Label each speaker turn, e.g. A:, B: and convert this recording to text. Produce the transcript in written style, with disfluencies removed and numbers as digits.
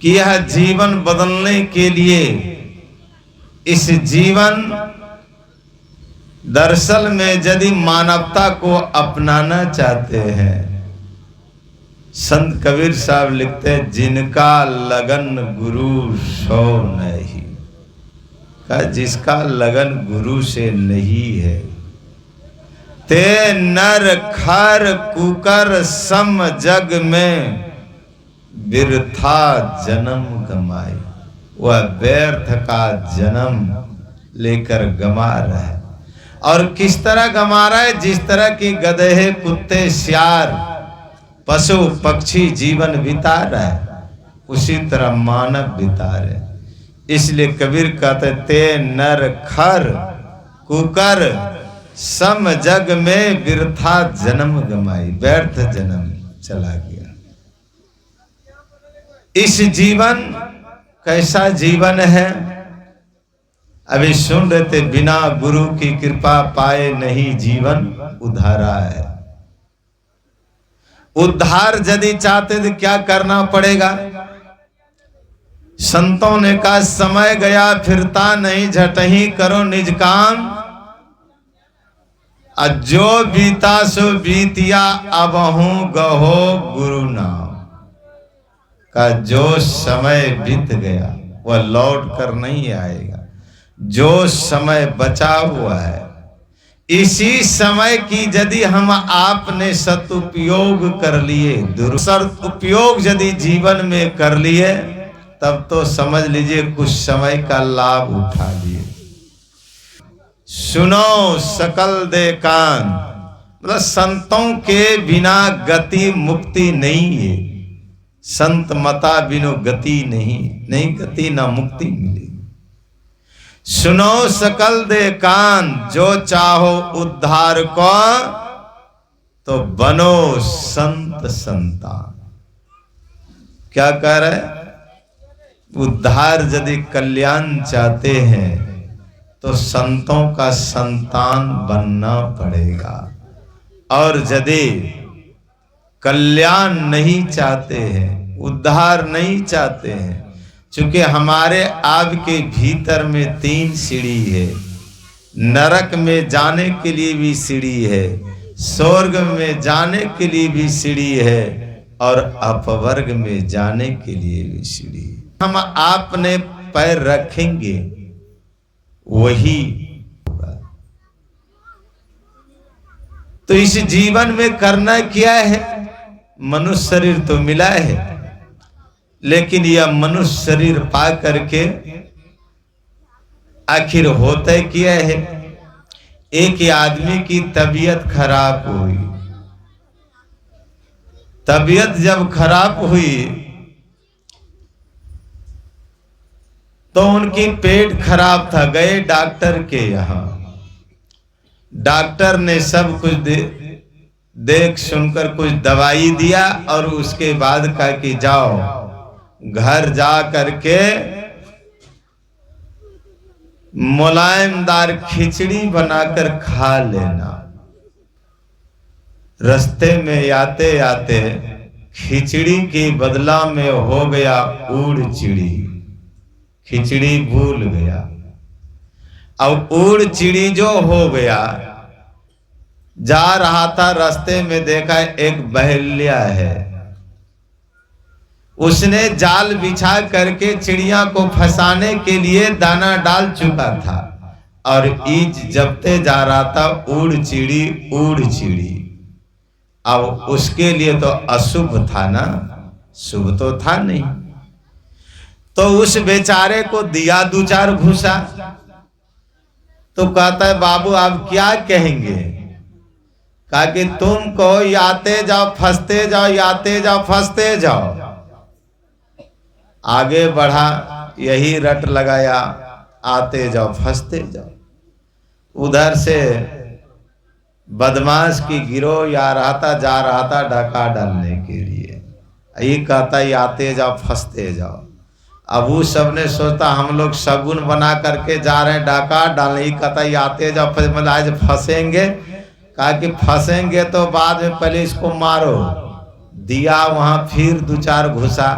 A: कि यह जीवन बदलने के लिए इस जीवन दरअसल में यदि मानवता को अपनाना चाहते हैं, संत कबीर साहब लिखते हैं, जिनका लगन गुरु सो नहीं, का जिसका लगन गुरु से नहीं है, ते नर खर कुकर सम जग में बिरथा जन्म गमाई। वह व्यर्थ का जन्म लेकर गमा रहा है। और किस तरह गमा रहा है? जिस तरह की गधे, कुत्ते, सियार, पशु पक्षी जीवन बिता रहा है, उसी तरह मानव बिता रहे। इसलिए कबीर कहते, ते नर खर कुकर सम जग में बिरथा जन्म गमाई। व्यर्थ जन्म चला गया। इस जीवन कैसा जीवन है? अभी सुन रहे थे, बिना गुरु की कृपा पाए नहीं जीवन उद्धारा है। उद्धार यदि चाहते तो क्या करना पड़ेगा? संतों ने कहा, समय गया फिरता नहीं, झटही करो निज काम, जो बीता सो बीतिया, अब हूं गहो गुरु नाम। का जो समय बीत गया वह लौट कर नहीं आएगा। जो समय बचा हुआ है, इसी समय की यदि हम आपने सदुपयोग कर लिए, दुरुपयोग यदि जीवन में कर लिए, तब तो समझ लीजिए कुछ समय का लाभ उठा लिए। सुनो सकल दे कान, मतलब संतों के बिना गति मुक्ति नहीं है। संत मता बिनु गति नहीं गति ना मुक्ति मिलेगी। सुनो सकल दे कान, जो चाहो उद्धार को, तो बनो संत संतान। क्या कह रहे? उद्धार यदि कल्याण चाहते हैं तो संतों का संतान बनना पड़ेगा। और यदि कल्याण नहीं चाहते हैं, उद्धार नहीं चाहते हैं, चूंकि हमारे आपके भीतर में 3 सीढ़ी है। नरक में जाने के लिए भी सीढ़ी है, स्वर्ग में जाने के लिए भी सीढ़ी है, और अपवर्ग में जाने के लिए भी सीढ़ी है। हम आपने पैर रखेंगे वही होगा। तो इस जीवन में करना क्या है? मनुष्य शरीर तो मिला है, लेकिन यह मनुष्य शरीर पा करके आखिर होता क्या है? एक आदमी की तबीयत खराब हुई। तबीयत जब खराब हुई तो उनकी पेट खराब था, गए डॉक्टर के यहाँ। डॉक्टर ने सब कुछ देख सुनकर कुछ दवाई दिया, और उसके बाद कहा कि जाओ घर जा करके मुलायमदार खिचड़ी बनाकर खा लेना। रास्ते में आते आते खिचड़ी के बदला में हो गया ऊड़ चिड़ी। खिचड़ी भूल गया। अब ऊड़ चिड़ी जो हो गया, जा रहा था, रास्ते में देखा एक बहेलिया है। उसने जाल बिछा करके चिड़िया को फंसाने के लिए दाना डाल चुका था, और ईज जबते जा रहा था, ऊड़ चिड़ी। अब उसके लिए तो अशुभ था ना, शुभ तो था नहीं। तो उस बेचारे को दिया 2-4 घूसा। तो कहता है, बाबू आप क्या कहेंगे? कहा कि तुमको आते जाओ फंसते जाओ, आते जाओ फंसते जाओ। आगे बढ़ा, यही रट लगाया, आते जाओ फंसते जाओ। उधर से बदमाश की गिरोह जा रहा था डाका डालने के लिए। ये कहता है आते जाओ फंसते जाओ। अब उस सब ने सोचता हम लोग शगुन बना करके जा रहे हैं डाका डालने। कहता है आते जाओ, मतलब आज फंसेंगे। कहा कि फंसेंगे तो बाद में पहले इसको मारो। दिया वहां फिर 2-4 घुसा।